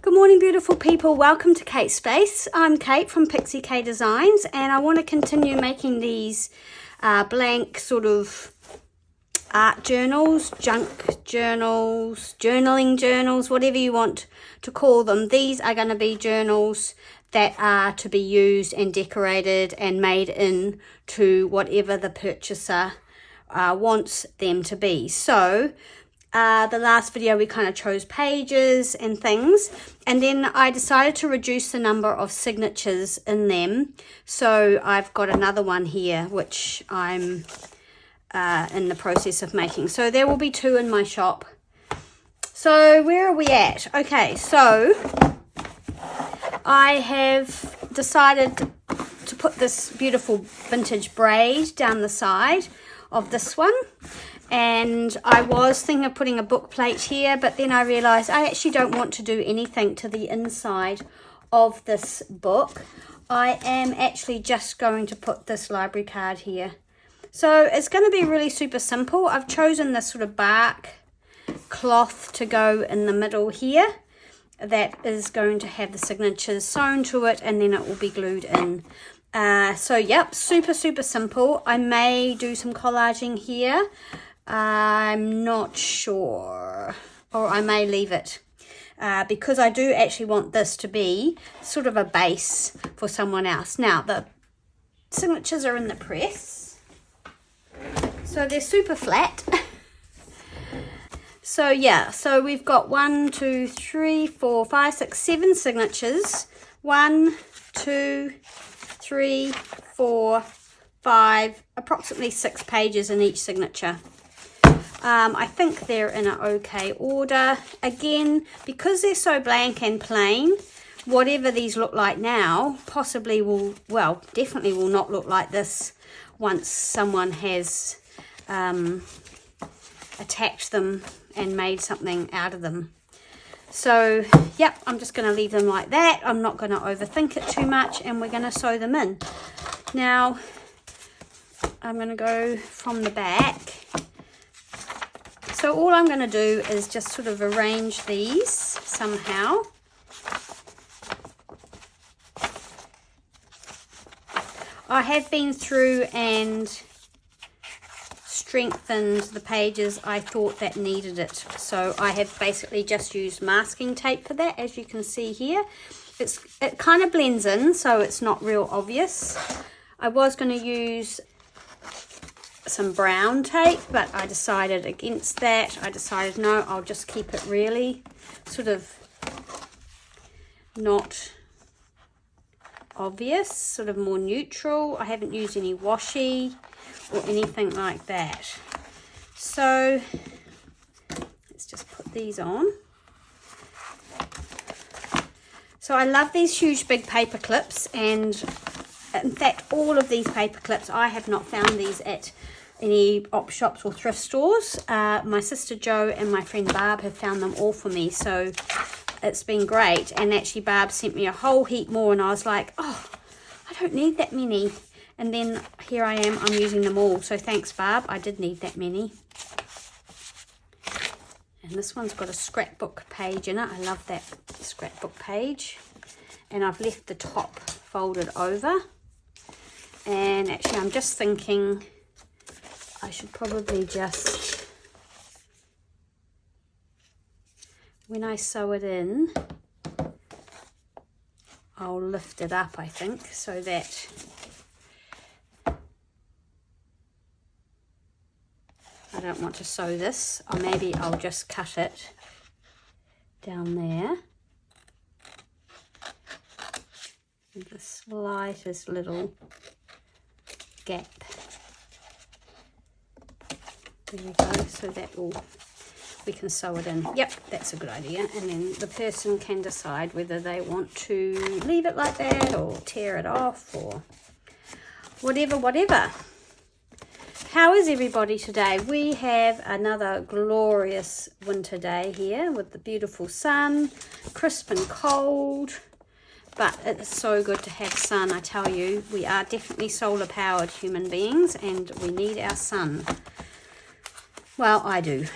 Good morning, beautiful people. Welcome to Kate's Space. I'm Kate from Pixie Designs, and I want to continue making these blank sort of art journals, junk journals, journaling journals, whatever you want to call them. These are going to be journals that are to be used and decorated and made into whatever the purchaser wants them to be. So the last video we kind of chose pages and things, and then I decided to reduce the number of signatures in them. So I've got another one here which I'm in the process of making. So there will be 2 in my shop. So where are we at? Okay, so I have decided to put this beautiful vintage braid down the side of this one. And I was thinking of putting a book plate here, but then I realized I actually don't want to do anything to the inside of this book. I am actually just going to put this library card here. So it's going to be really super simple. I've chosen this sort of bark cloth to go in the middle here. That is going to have the signatures sewn to it, and then it will be glued in. So yep, super simple. I may do some collaging here. I'm not sure, or I may leave it because I do actually want this to be sort of a base for someone else. Now the signatures are in the press, so they're super flat. So yeah, so we've got 1, 2, 3, 4, 5, 6, 7 signatures. 1, 2, 3, 4, 5, approximately 6 pages in each signature. I think they're in an okay order. Again, because they're so blank and plain, whatever these look like now possibly will, well, definitely will not look like this once someone has attached them and made something out of them. So yep, I'm just going to leave them like that. I'm not going to overthink it too much, and we're going to sew them in. Now I'm going to go from the back. So all I'm going to do is just sort of arrange these somehow. I have been through and strengthened the pages I thought that needed it. So I have basically just used masking tape for that, as you can see here. It kind of blends in, so it's not real obvious. I was going to use some brown tape, but I decided against that. I decided no, I'll just keep it really sort of not obvious, sort of more neutral. I haven't used any washi or anything like that. So let's just put these on. So I love these huge big paper clips, and in fact all of these paper clips, I have not found these at any op shops or thrift stores. My sister Jo and my friend Barb have found them all for me, so it's been great. And actually Barb sent me a whole heap more, and I was like, oh, I don't need that many. And then here I am, I'm using them all. So thanks, Barb, I did need that many. And this one's got a scrapbook page in it. I love that scrapbook page. And I've left the top folded over. And actually I'm just thinking I should probably just, when I sew it in, I'll lift it up, I think, so that I don't want to sew this, or maybe I'll just cut it down there. And the slightest little gap. There we go, so that will, we can sew it in. Yep, that's a good idea. And then the person can decide whether they want to leave it like that or tear it off or whatever. How is everybody today? We have another glorious winter day here with the beautiful sun, crisp and cold. But it's so good to have sun, I tell you. We are definitely solar powered human beings, and we need our sun. Well, I do.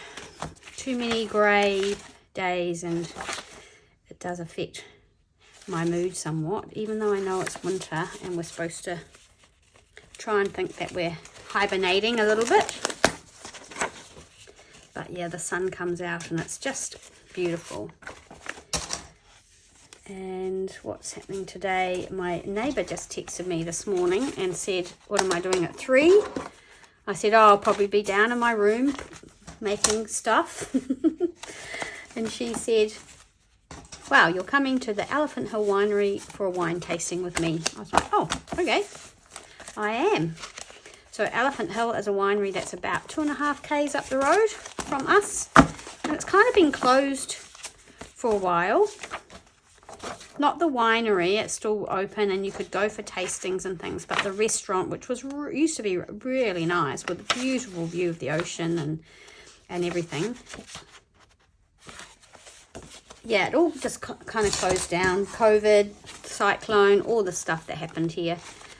Too many grey days, and it does affect my mood somewhat, even though I know it's winter and we're supposed to try and think that we're hibernating a little bit. But yeah, the sun comes out and it's just beautiful. And what's happening today? My neighbour just texted me this morning and said, what am I doing at 3? I said, oh, I'll probably be down in my room making stuff. And she said, wow, you're coming to the Elephant Hill Winery for a wine tasting with me. I was like, oh, okay, I am. So Elephant Hill is a winery that's about 2.5 k's up the road from us. And it's kind of been closed for a while. Not the winery, it's still open and you could go for tastings and things, but the restaurant, which was used to be really nice with a beautiful view of the ocean and everything. Yeah, it all just kind of closed down. COVID, cyclone, all the stuff that happened here.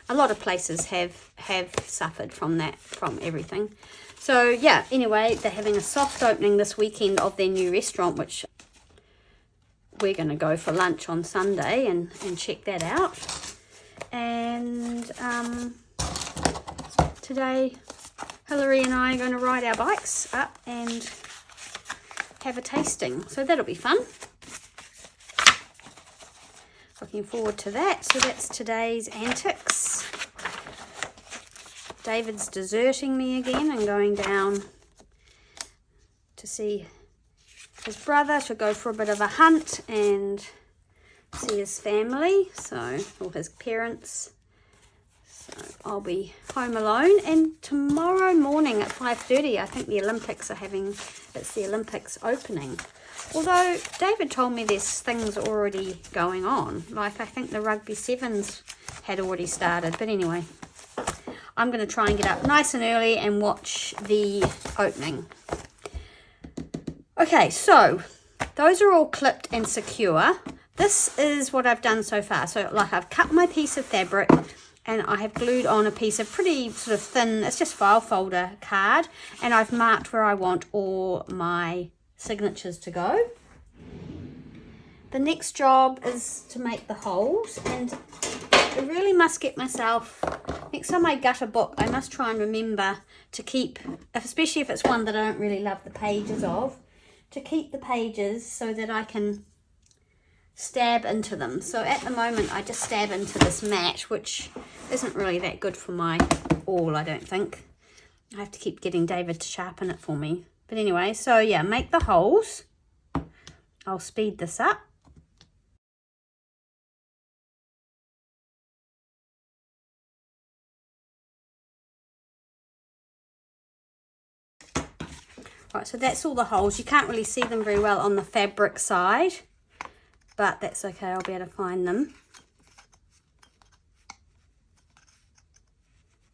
A lot of places have suffered from that, from everything. So yeah, anyway, they're having a soft opening this weekend of their new restaurant, which we're going to go for lunch on Sunday and check that out. And today Hilary and I are going to ride our bikes up and have a tasting, so that'll be fun. Looking forward to that. So that's today's antics. David's deserting me again and going down to see his brother, to go for a bit of a hunt and see his family, so, or his parents. So I'll be home alone, and tomorrow morning at 5:30 I think the Olympics are having, it's the Olympics opening. Although David told me there's things already going on, like I think the rugby sevens had already started, but anyway, I'm going to try and get up nice and early and watch the opening. Okay, so those are all clipped and secure. This is what I've done so far. So like I've cut my piece of fabric and I have glued on a piece of pretty sort of thin, it's just file folder card, and I've marked where I want all my signatures to go. The next job is to make the holes, and I really must get myself, next time I gut a book, I must try and remember to keep, especially if it's one that I don't really love the pages of, to keep the pages so that I can stab into them. So at the moment I just stab into this mat, which isn't really that good for my awl, I don't think. I have to keep getting David to sharpen it for me. But anyway, so yeah, make the holes. I'll speed this up. Right, so that's all the holes. You can't really see them very well on the fabric side, but that's okay, I'll be able to find them.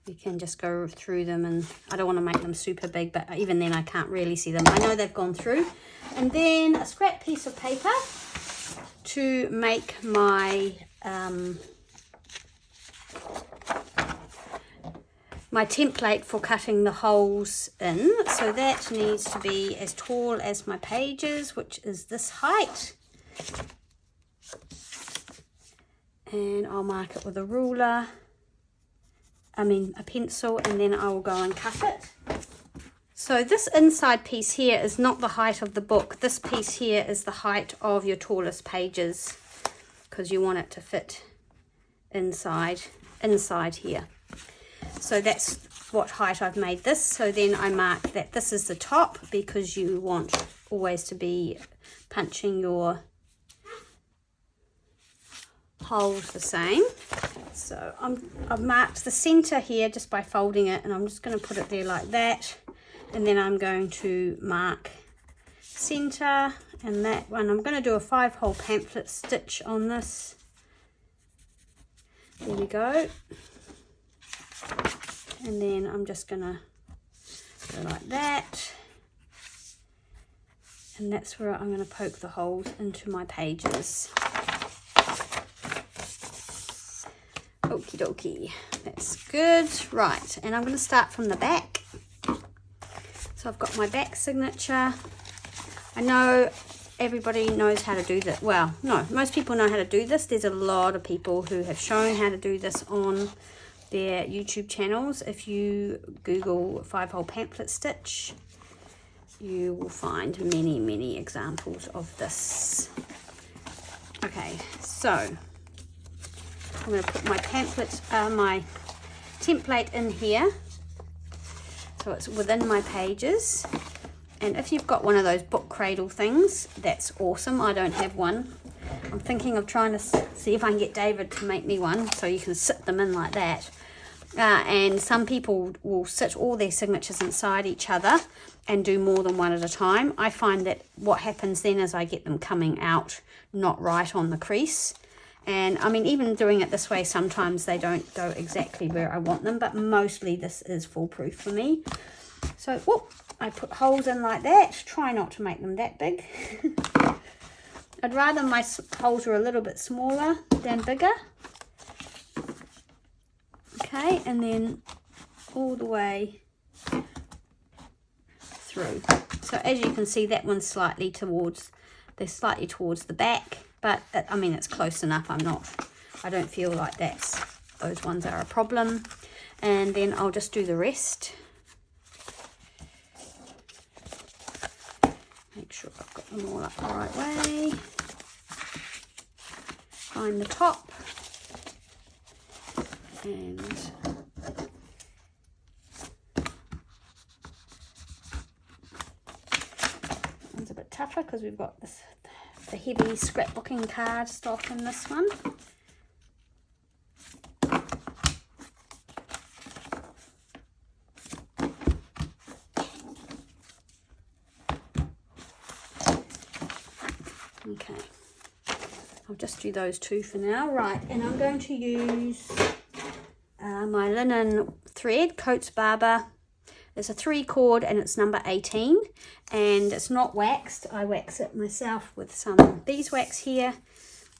You can just go through them, and I don't want to make them super big, but even then I can't really see them. I know they've gone through. And then a scrap piece of paper to make my my template for cutting the holes in. So that needs to be as tall as my pages, which is this height. And I'll mark it with a ruler, a pencil, and then I will go and cut it. So this inside piece here is not the height of the book. This piece here is the height of your tallest pages, because you want it to fit inside here. So that's what height I've made this. So then I mark that this is the top, because you want always to be punching your holes the same. So I've marked the center here just by folding it, and I'm just going to put it there like that. And then I'm going to mark center, and that one I'm going to do a 5-hole pamphlet stitch on this. There we go. And then I'm just going to go like that, and that's where I'm going to poke the holes into my pages. Okie dokie, that's good. Right, and I'm going to start from the back. So I've got my back signature. I know everybody knows how to do that. Well, no, most people know how to do this. There's a lot of people who have shown how to do this on their YouTube channels. If you Google 5-hole pamphlet stitch, you will find many, many examples of this. Okay, so I'm going to put my my template in here, so it's within my pages. And if you've got one of those book cradle things, that's awesome. I don't have one. I'm thinking of trying to see if I can get David to make me one, so you can sit them in like that. And some people will sit all their signatures inside each other and do more than one at a time. I find that what happens then is I get them coming out not right on the crease. And I mean, even doing it this way, sometimes they don't go exactly where I want them, but mostly this is foolproof for me. So, whoop, I put holes in like that. Try not to make them that big. I'd rather my holes are a little bit smaller than bigger. Okay, and then all the way through. So as you can see, that one's slightly towards the back, but I mean, it's close enough. I don't feel like those ones are a problem. And then I'll just do the rest. Make sure I've got them all up the right way. Find the top. And one's a bit tougher because we've got the heavy scrapbooking card stock in this one. Okay, I'll just do those two for now. Right, and I'm going to use my linen thread, Coats Barber. It's a 3-cord and it's number 18, and it's not waxed. I wax it myself with some beeswax here,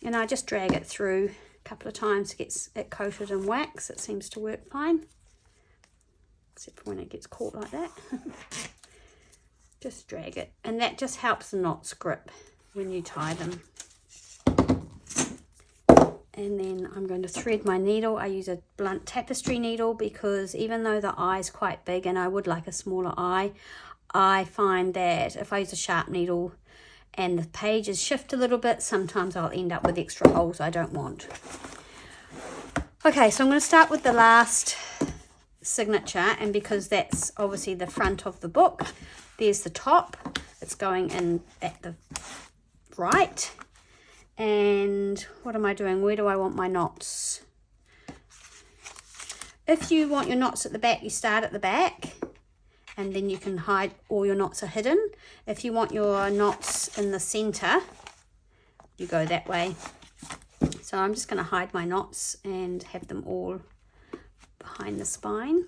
and I just drag it through a couple of times to get it coated in wax. It seems to work fine, except for when it gets caught like that. Just drag it, and that just helps the knots grip when you tie them. And then I'm going to thread my needle. I use a blunt tapestry needle because even though the eye is quite big and I would like a smaller eye, I find that if I use a sharp needle and the pages shift a little bit, sometimes I'll end up with extra holes I don't want. Okay, so I'm going to start with the last signature, and because that's obviously the front of the book, there's the top. It's going in at the right. And what am I doing? Where do I want my knots? If you want your knots at the back, you start at the back, and then you can hide, all your knots are hidden. If you want your knots in the center, you go that way. So I'm just going to hide my knots and have them all behind the spine,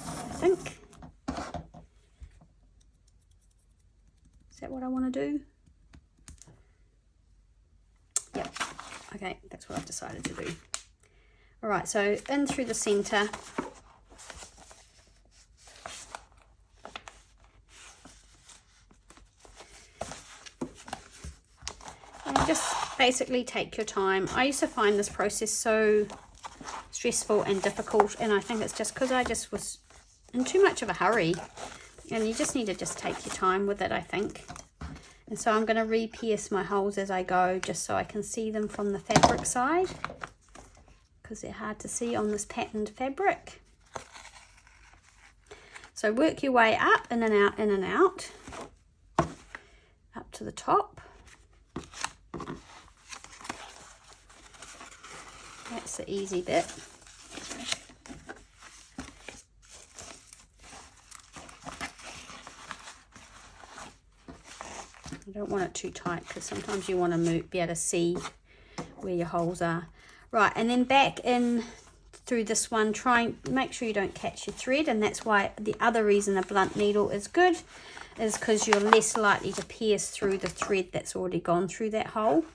I think. Is that what I want to do? Yep. Okay, that's what I've decided to do. All right, so in through the center. And just basically take your time. I used to find this process so stressful and difficult, and I think it's just because I just was in too much of a hurry, and you just need to just take your time with it, I think. And so I'm going to re-pierce my holes as I go, just so I can see them from the fabric side, because they're hard to see on this patterned fabric. So work your way up, in and out, in and out, up to the top. That's the easy bit. You don't want it too tight, because sometimes you want to be able to see where your holes are. Right, and then back in through this one, try and make sure you don't catch your thread, and that's why the other reason a blunt needle is good is because you're less likely to pierce through the thread that's already gone through that hole.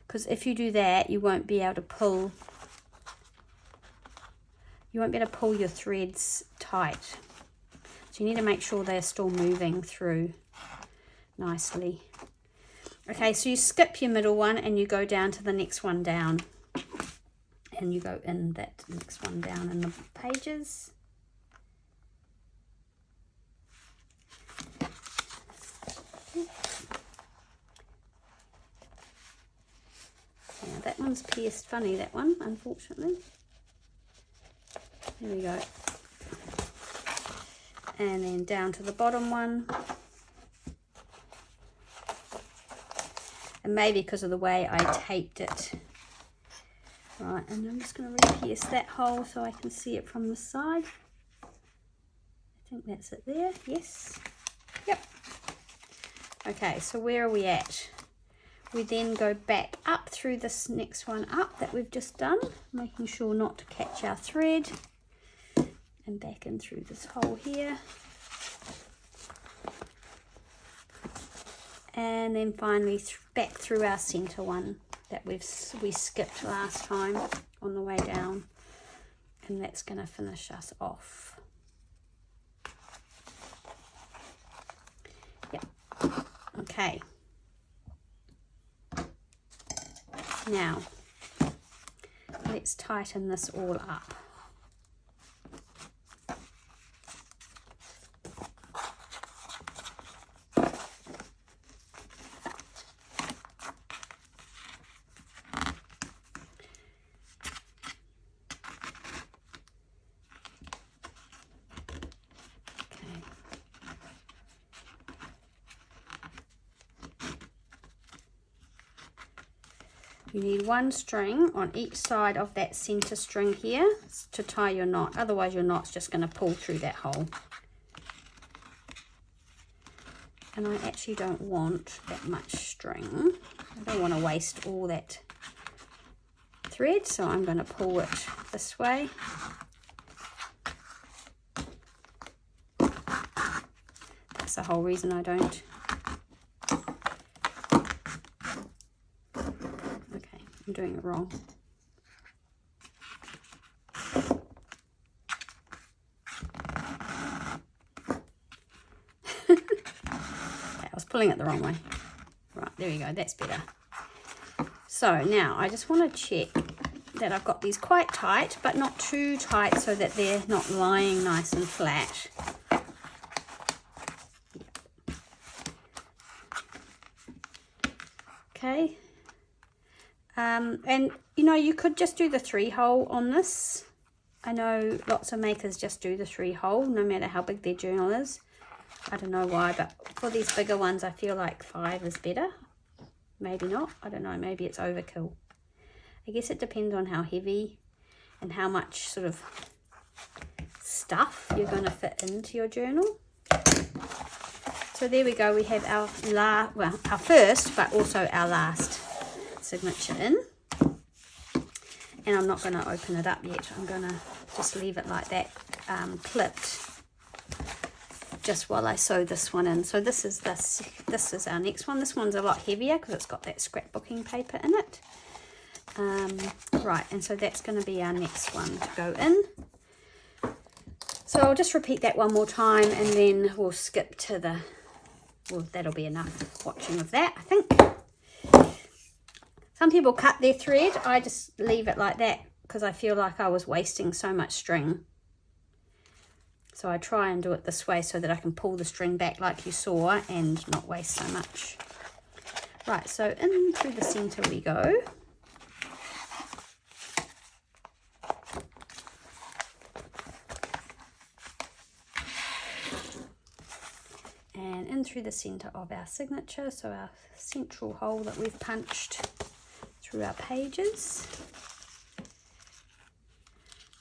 Because if you do that, you won't be able to pull your threads tight. So you need to make sure they're still moving through nicely. Okay, so you skip your middle one and you go down to the next one down. And you go in that next one down in the pages. Yeah, that one's pierced funny, that one, unfortunately. There we go. And then down to the bottom one. And maybe because of the way I taped it. Right, and I'm just going to re-pierce that hole so I can see it from the side. I think that's it there, yes. Yep. Okay, so where are we at? We then go back up through this next one up that we've just done, making sure not to catch our thread. And back in through this hole here. And then finally back through our center one that we skipped last time on the way down. And that's going to finish us off. Yep. Okay. Now, let's tighten this all up. You need one string on each side of that center string here to tie your knot, otherwise your knot's just going to pull through that hole. And I actually don't want that much string. I don't want to waste all that thread, so I'm going to pull it this way. That's the whole reason I don't. I'm doing it wrong. Okay, I was pulling it the wrong way. Right, there we go, that's better. So now I just want to check that I've got these quite tight, but not too tight so that they're not lying nice and flat. Okay. And you know, you could just do the 3-hole on this. I know lots of makers just do the 3-hole no matter how big their journal is. I don't know why, but for these bigger ones I feel like 5 is better. Maybe not, I don't know, maybe it's overkill. I guess it depends on how heavy and how much sort of stuff you're going to fit into your journal. So there we go, we have our our first but also our last signature in, and I'm not going to open it up yet. I'm going to just leave it like that, clipped, just while I sew this one in. So this is our next one. This one's a lot heavier because it's got that scrapbooking paper in it. Right, and so that's going to be our next one to go in. So I'll just repeat that one more time and then we'll skip to the, well, that'll be enough watching of that, I think. Some people cut their thread. I just leave it like that because I feel like I was wasting so much string. So I try and do it this way so that I can pull the string back like you saw and not waste so much. Right, so in through the center we go. And in through the center of our signature, so our central hole that we've punched through our pages.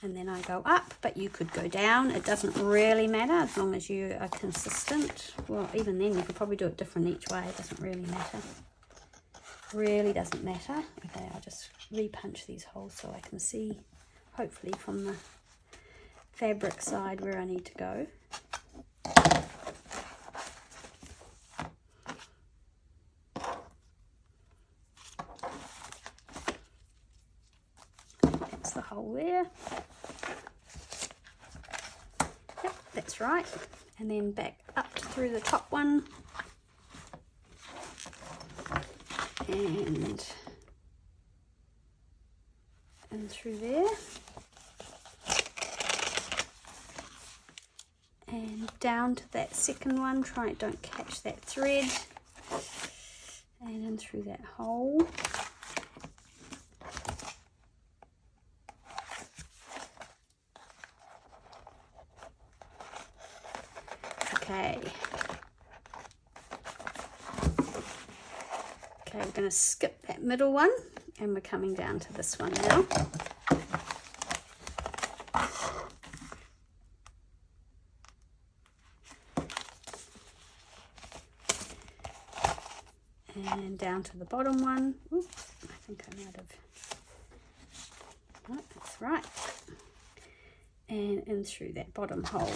And then I go up, but you could go down. It doesn't really matter as long as you are consistent. Well, even then you could probably do it different each way. It doesn't really matter. Really doesn't matter. Okay, I'll just re-punch these holes so I can see, hopefully from the fabric side, where I need to go. That's the hole there. Yep, that's right. And then back up through the top one. and in through there, and down to that second one. Don't catch that thread, and in through that hole. Okay, we're going to skip that middle one and we're coming down to this one now. And down to the bottom one. Oops, I think I might have. Oh, that's right. And in through that bottom hole.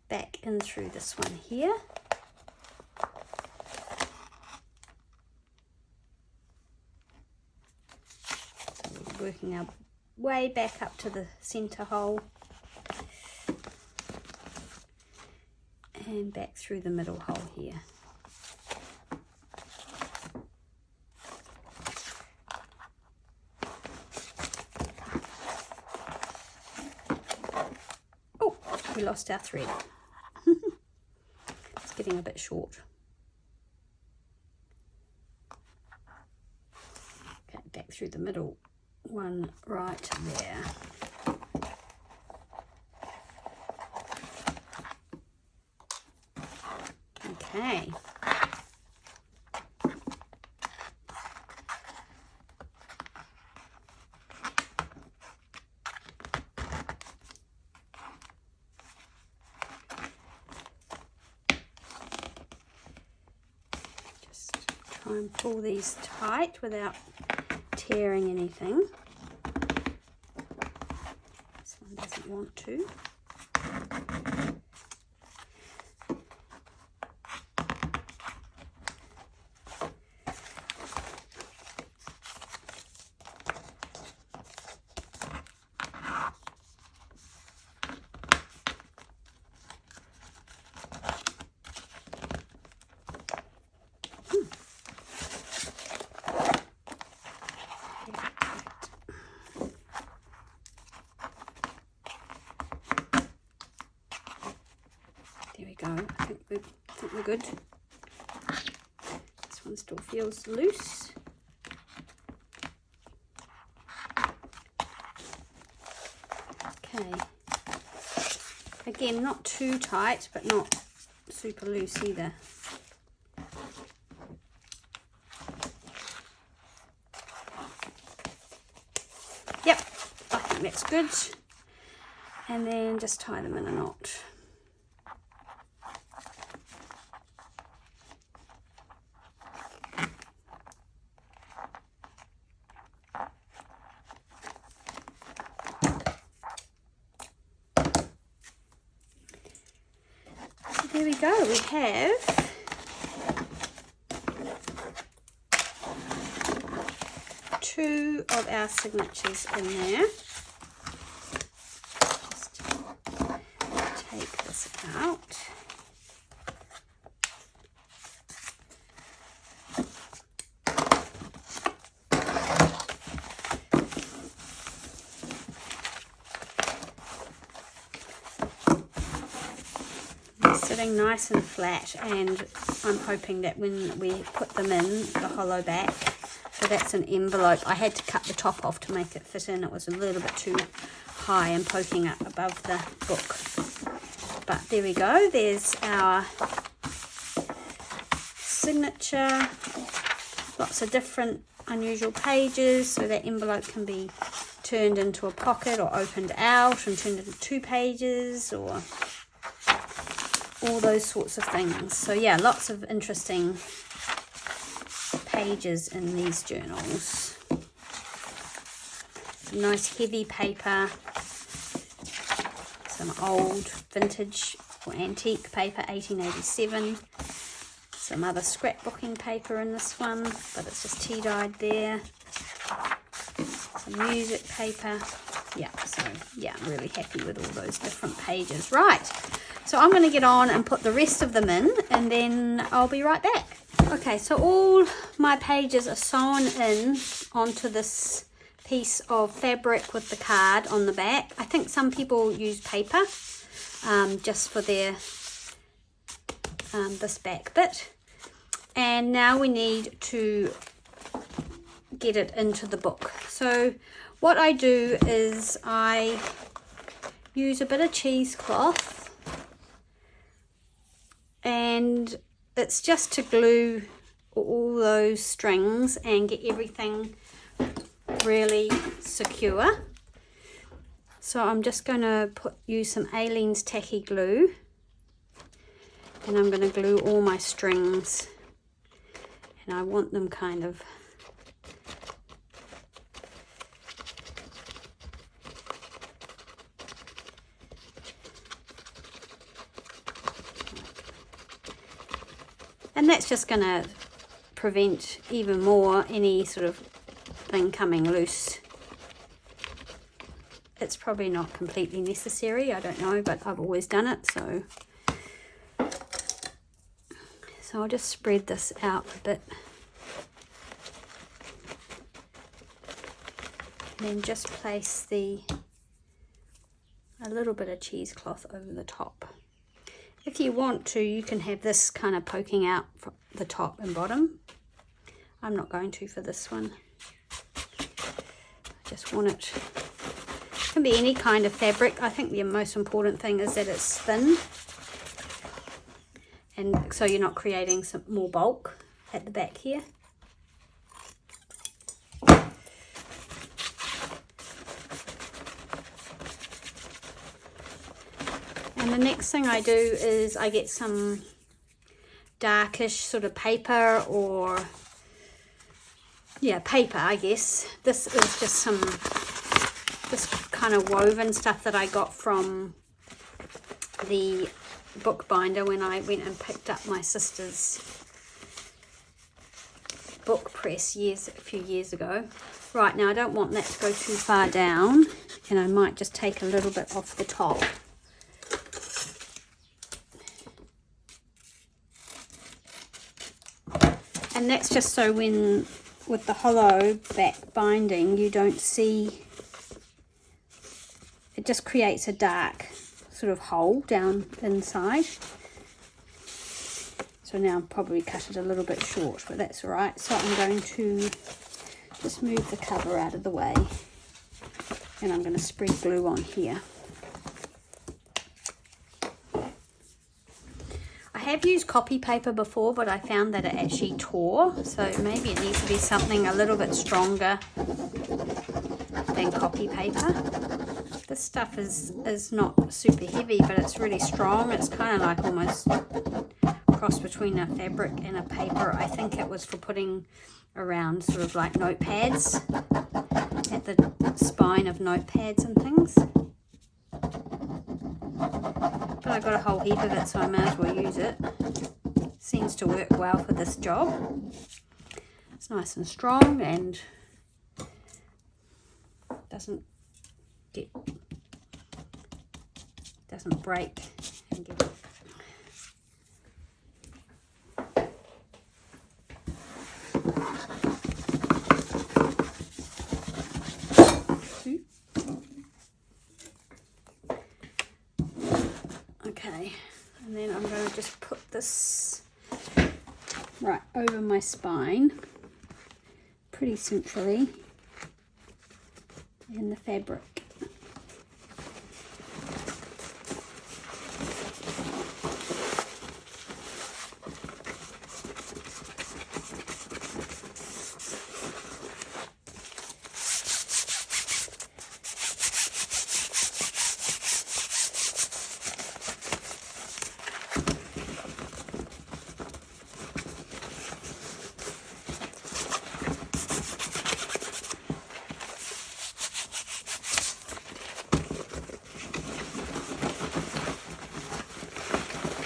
Back in through this one here. So we're working our way back up to the center hole and back through the middle hole here. Oh, we lost our thread. Getting a bit short. Okay, back through the middle one right there. Okay. Try and pull these tight without tearing anything. This one doesn't want to. There we go. I think we're good. This one still feels loose. Okay. Again, not too tight, but not super loose either. Yep, I think that's good. And then just tie them in a knot. There we go, we have two of our signatures in there. Just take this out. Sitting nice and flat, and I'm hoping that when we put them in the hollow back, so that's an envelope. I had to cut the top off to make it fit in. It was a little bit too high and poking up above the book. But there we go, there's our signature. Lots of different unusual pages, so that envelope can be turned into a pocket or opened out and turned into 2 pages or all those sorts of things. So yeah, lots of interesting pages in these journals. Some nice heavy paper, some old vintage or antique paper, 1887. Some other scrapbooking paper in this one, but it's just tea dyed there. Some music paper. Yeah, so yeah, I'm really happy with all those different pages. Right. So I'm going to get on and put the rest of them in, and then I'll be right back. Okay, so all my pages are sewn in onto this piece of fabric with the card on the back. I think some people use paper just for their this back bit. And now we need to get it into the book. So what I do is I use a bit of cheesecloth, and it's just to glue all those strings and get everything really secure. So I'm just going to use some Aleene's tacky glue, and I'm going to glue all my strings, and I want them kind of and that's just going to prevent even more any sort of thing coming loose. It's probably not completely necessary, I don't know, but I've always done it, so I'll just spread this out a bit, and then just place a little bit of cheesecloth over the top. If you want to, you can have this kind of poking out from the top and bottom. I'm not going to for this one. I just want it. It can be any kind of fabric. I think the most important thing is that it's thin, and so you're not creating some more bulk at the back here. And the next thing I do is I get some darkish sort of paper, or yeah, paper, I guess. This is just this kind of woven stuff that I got from the bookbinder when I went and picked up my sister's book press a few years ago. Right, now I don't want that to go too far down, and I might just take a little bit off the top. And that's just so when, with the hollow back binding, you don't see, it just creates a dark sort of hole down inside. So now I'll probably cut it a little bit short, but that's all right. So I'm going to just move the cover out of the way, and I'm going to spread glue on here. I have used copy paper before, but I found that it actually tore, so maybe it needs to be something a little bit stronger than copy paper. This stuff is not super heavy, but it's really strong. It's kind of like almost cross between a fabric and a paper. I think it was for putting around sort of like notepads, at the spine of notepads and things. But I got a whole heap of it, so I may as well use it. Seems to work well for this job. It's nice and strong and doesn't break and give it. Okay, and then I'm going to just put this right over my spine, pretty centrally, in the fabric.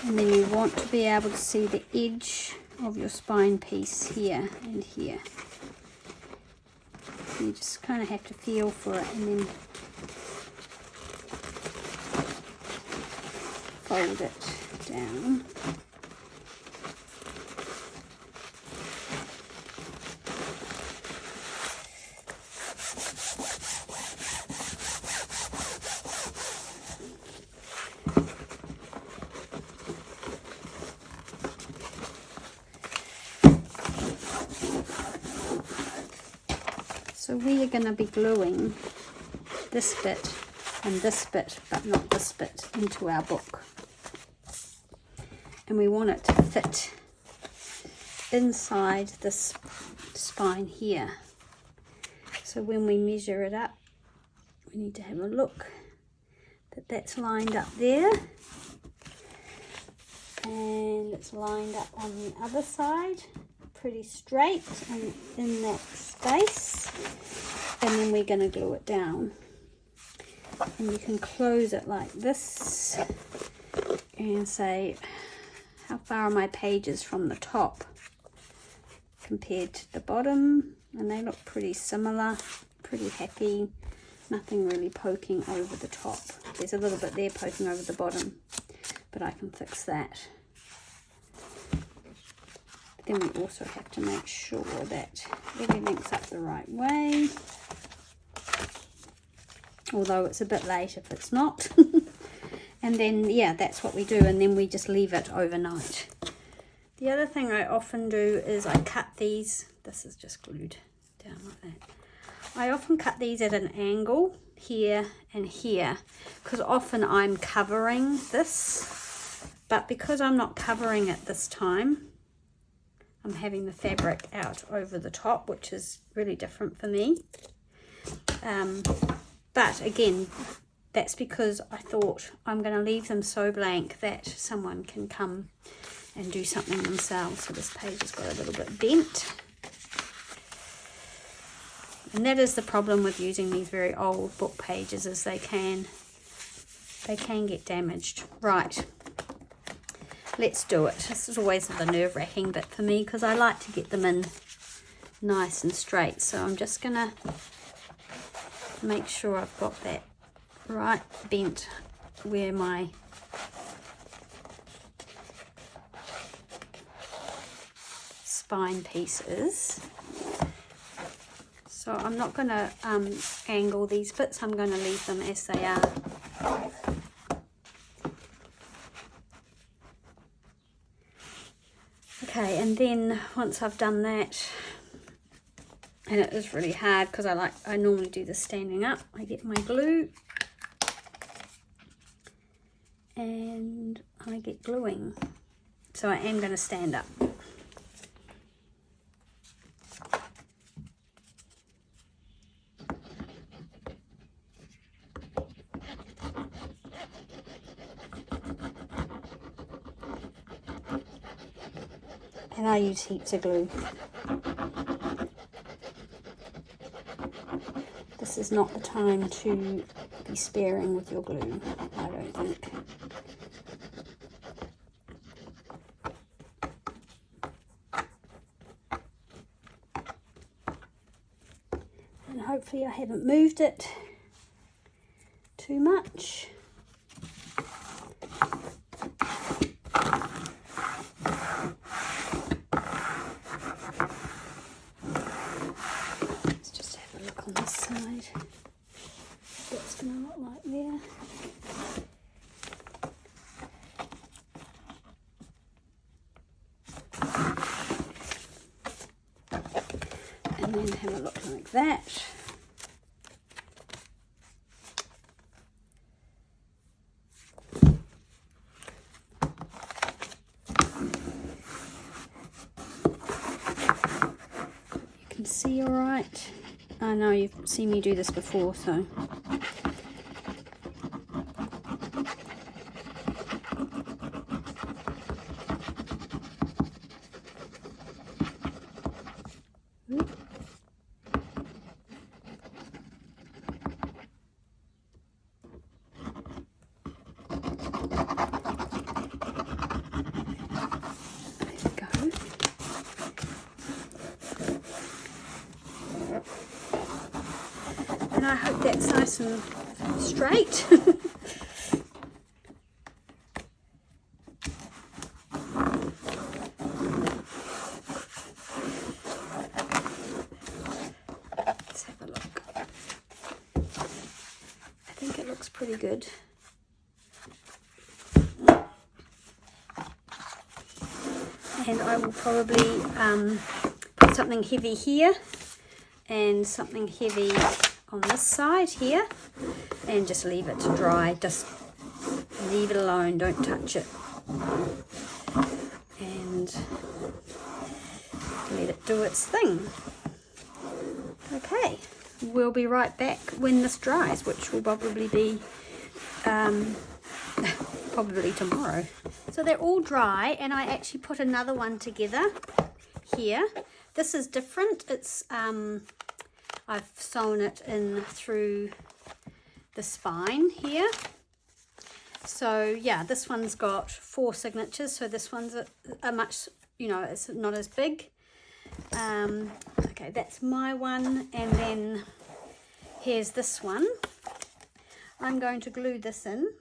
And then you want to be able to see the edge of your spine piece here and here. You just kind of have to feel for it and then fold it down. So we are going to be gluing this bit and this bit, but not this bit, into our book. And we want it to fit inside this spine here. So when we measure it up, we need to have a look that that's lined up there. And it's lined up on the other side, pretty straight and in that space. And then we're going to glue it down. And you can close it like this and say, how far are my pages from the top compared to the bottom? And they look pretty similar, pretty happy, nothing really poking over the top. There's a little bit there poking over the bottom, but I can fix that. Then we also have to make sure that everything's up the right way. Although it's a bit late if it's not. And then, yeah, that's what we do. And then we just leave it overnight. The other thing I often do is I cut these. This is just glued down like that. I often cut these at an angle here and here, because often I'm covering this. But because I'm not covering it this time, I'm having the fabric out over the top, which is really different for me. But again, that's because I thought I'm going to leave them so blank that someone can come and do something themselves. So this page has got a little bit bent. And that is the problem with using these very old book pages, is they can get damaged. Right. Let's do it. This is always the nerve-wracking bit for me, because I like to get them in nice and straight. So I'm just going to make sure I've got that right bent where my spine piece is. So I'm not going to angle these bits. I'm going to leave them as they are. Okay, and then once I've done that, and it is really hard because I normally do this standing up. I get my glue and I get gluing. So I am going to stand up. And I use heaps of glue. This is not the time to be sparing with your glue, I don't think. And hopefully I haven't moved it too much. And then have a look like that. You can see all right. I know you've seen me do this before, so. And I hope that's nice and straight. looks pretty good. And I will probably put something heavy here and something heavy on this side here, and just leave it to dry. Just leave it alone, don't touch it, and let it do its thing. Okay, we'll be right back when this dries, which will probably be probably tomorrow. So they're all dry, and I actually put another one together here. This is different. It's I've sewn it in through the spine here. So yeah, this one's got 4 signatures, so this one's a much, you know, it's not as big. Okay, that's my one, and then here's this one. I'm going to glue this in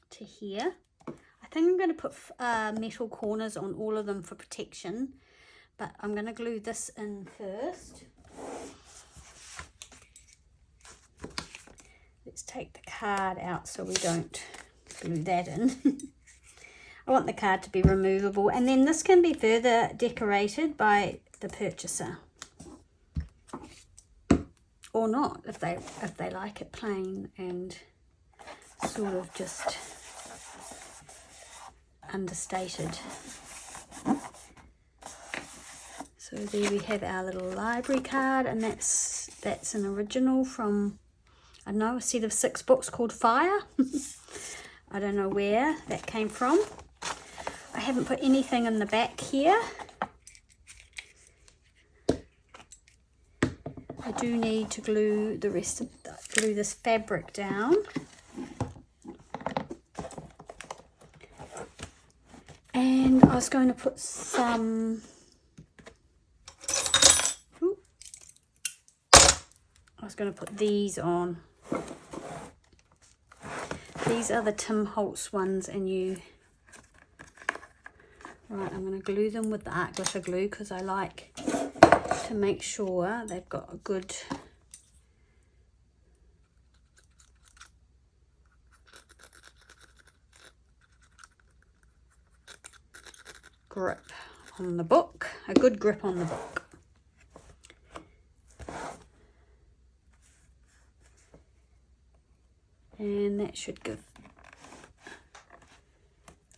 to here. I think I'm going to put metal corners on all of them for protection, but I'm going to glue this in first. Let's take the card out so we don't glue that in. I want the card to be removable, and then this can be further decorated by the purchaser, or not, if they like it plain and sort of just understated. So there we have our little library card, and that's an original from, I don't know, a set of 6 books called Fire. I don't know where that came from. I haven't put anything in the back here. I do need to glue the rest of glue this fabric down. And I was going to put some, I was going to put these on. These are the Tim Holtz ones, and right, I'm going to glue them with the art glitter glue because I like to make sure they've got a good grip on the book, a good grip on the book. And that should give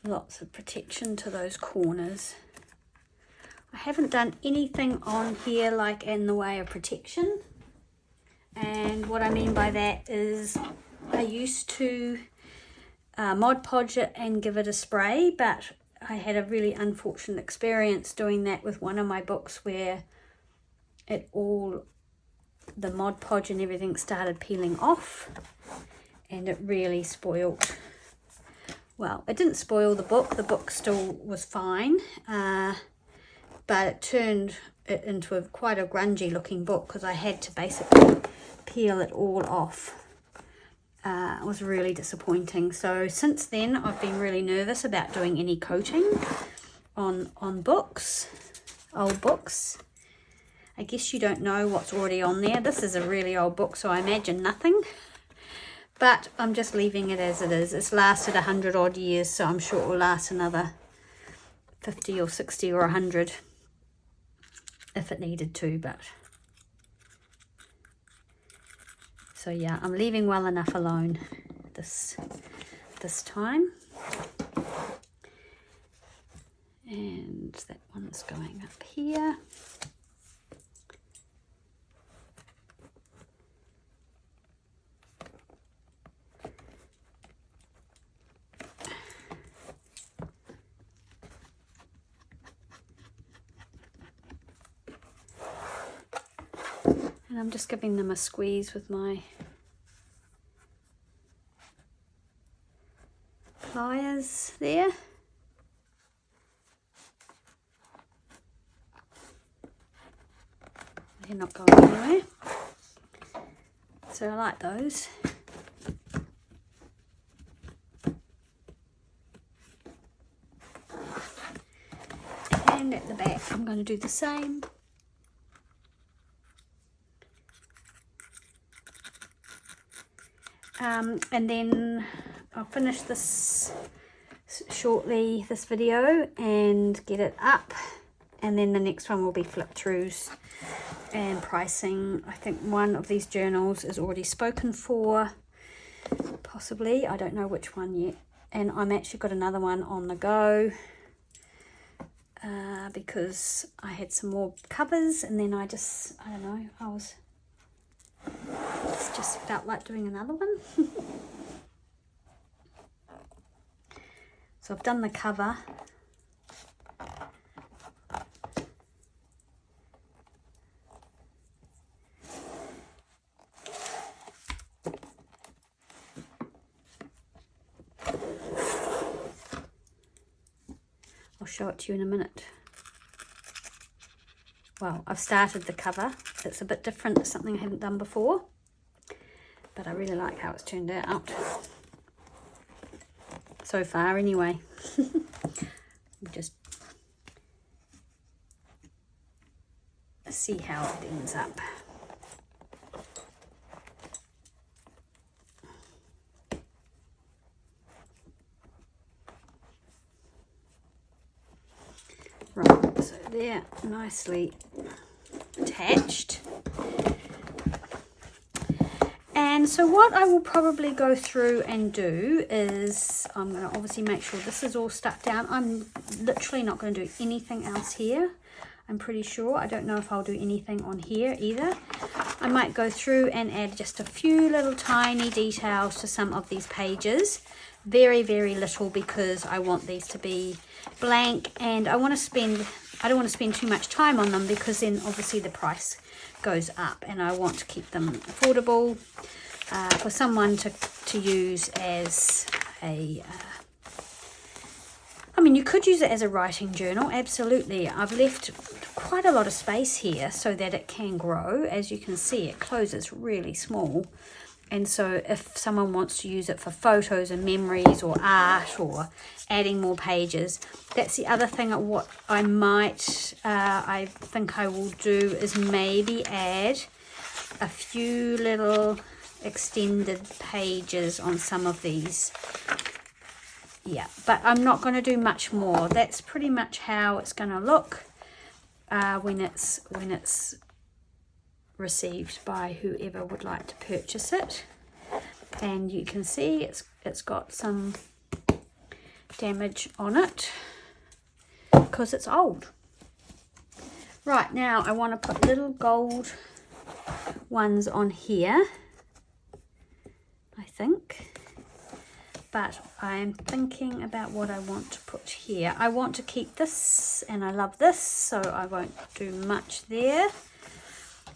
lots of protection to those corners. I haven't done anything on here like in the way of protection, and what I mean by that is I used to Mod Podge it and give it a spray, but I had a really unfortunate experience doing that with one of my books where the Mod Podge and everything started peeling off, and it really spoiled. Well, it didn't spoil the book still was fine, but it turned it into quite a grungy looking book because I had to basically peel it all off. It was really disappointing. So since then I've been really nervous about doing any coating on books, old books. I guess you don't know what's already on there. This is a really old book, so I imagine nothing. But I'm just leaving it as it is. It's lasted 100 odd years, so I'm sure it will last another 50 or 60 or 100 if it needed to. But so yeah, I'm leaving well enough alone this time. And that one's going up here. And I'm just giving them a squeeze with my pliers there. They're not going anywhere. So I like those. And at the back I'm going to do the same. And then I'll finish this shortly, this video, and get it up, and then the next one will be flip throughs and pricing. I think one of these journals is already spoken for, possibly, I don't know which one yet, and I'm actually got another one on the go because I had some more covers, and then I don't know, just felt like doing another one. So I've done the cover. I'll show it to you in a minute. Well, I've started the cover. It's a bit different. It's something I haven't done before, but I really like how it's turned out. So far anyway. Just see how it ends up. Right, so they're nicely attached. And so what I will probably go through and do is I'm going to obviously make sure this is all stuck down. I'm literally not going to do anything else here. I'm pretty sure. I don't know if I'll do anything on here either. I might go through and add just a few little tiny details to some of these pages. Very, very little, because I want these to be blank, and I don't want to spend too much time on them, because then obviously the price goes up, and I want to keep them affordable for someone to use as a I mean, you could use it as a writing journal, absolutely. I've left quite a lot of space here so that it can grow. As you can see, it closes really small, and so if someone wants to use it for photos and memories or art or adding more pages, that's the other thing. What I might I think I will do is maybe add a few little extended pages on some of these. Yeah, but I'm not going to do much more. That's pretty much how it's going to look when it's received by whoever would like to purchase it. And you can see it's got some damage on it because it's old. Right, now I want to put little gold ones on here, I think. But I'm thinking about what I want to put here. I want to keep this, and I love this, so I won't do much there.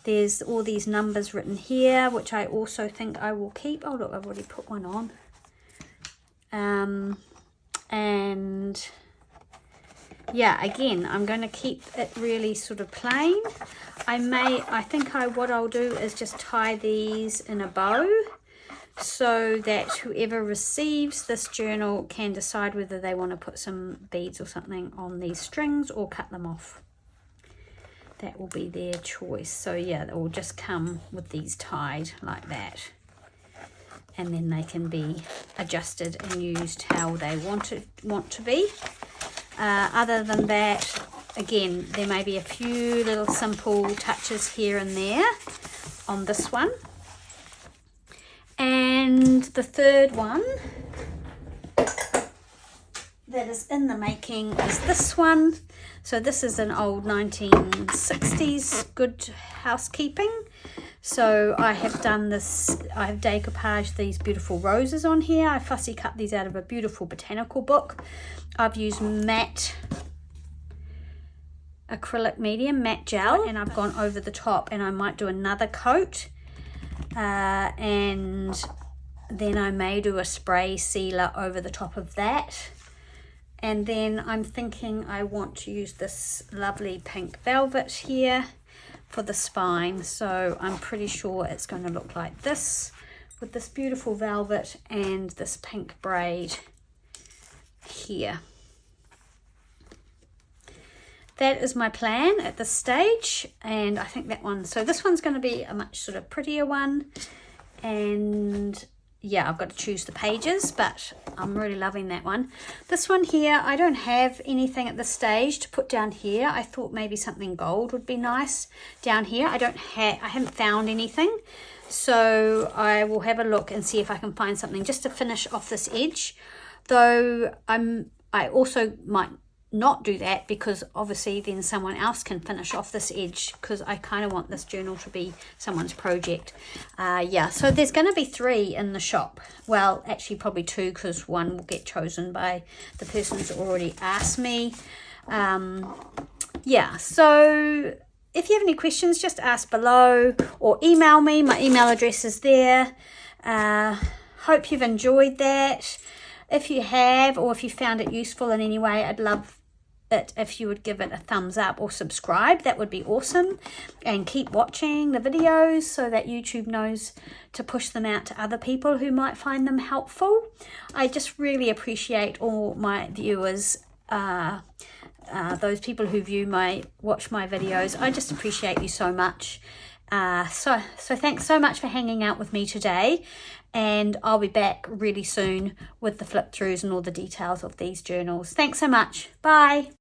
There's all these numbers written here, which I also think I will keep. Oh, look, I've already put one on. And yeah, again, I'm going to keep it really sort of plain. What I'll do is just tie these in a bow, so that whoever receives this journal can decide whether they want to put some beads or something on these strings or cut them off. That will be their choice. So yeah, it will just come with these tied like that, and then they can be adjusted and used how they want to be. Other than that, again, there may be a few little simple touches here and there on this one. And the third one that is in the making is this one. So this is an old 1960s Good Housekeeping. So I have done this, I have decoupaged these beautiful roses on here. I fussy cut these out of a beautiful botanical book. I've used matte acrylic medium, matte gel, and I've gone over the top, and I might do another coat. And then I may do a spray sealer over the top of that. And then I'm thinking I want to use this lovely pink velvet here for the spine. So I'm pretty sure it's going to look like this, with this beautiful velvet and this pink braid here. That is my plan at this stage, and I think that one, so this one's going to be a much sort of prettier one, and yeah, I've got to choose the pages, but I'm really loving that one. This one here, I don't have anything at this stage to put down here. I thought maybe something gold would be nice down here. I haven't found anything, so I will have a look and see if I can find something just to finish off this edge. Though I also might not do that, because obviously then someone else can finish off this edge, because I kind of want this journal to be someone's project. Yeah, so there's going to be 3 in the shop. Well, actually probably 2, because one will get chosen by the person who's already asked me. Yeah, so if you have any questions, just ask below or email me. My email address is there. Hope you've enjoyed that. If you have, or if you found it useful in any way, I'd love it if you would give it a thumbs up or subscribe. That would be awesome. And keep watching the videos so that YouTube knows to push them out to other people who might find them helpful. I just really appreciate all my viewers, those people who watch my videos. I just appreciate you so much. So thanks so much for hanging out with me today, and I'll be back really soon with the flip throughs and all the details of these journals. Thanks so much. Bye.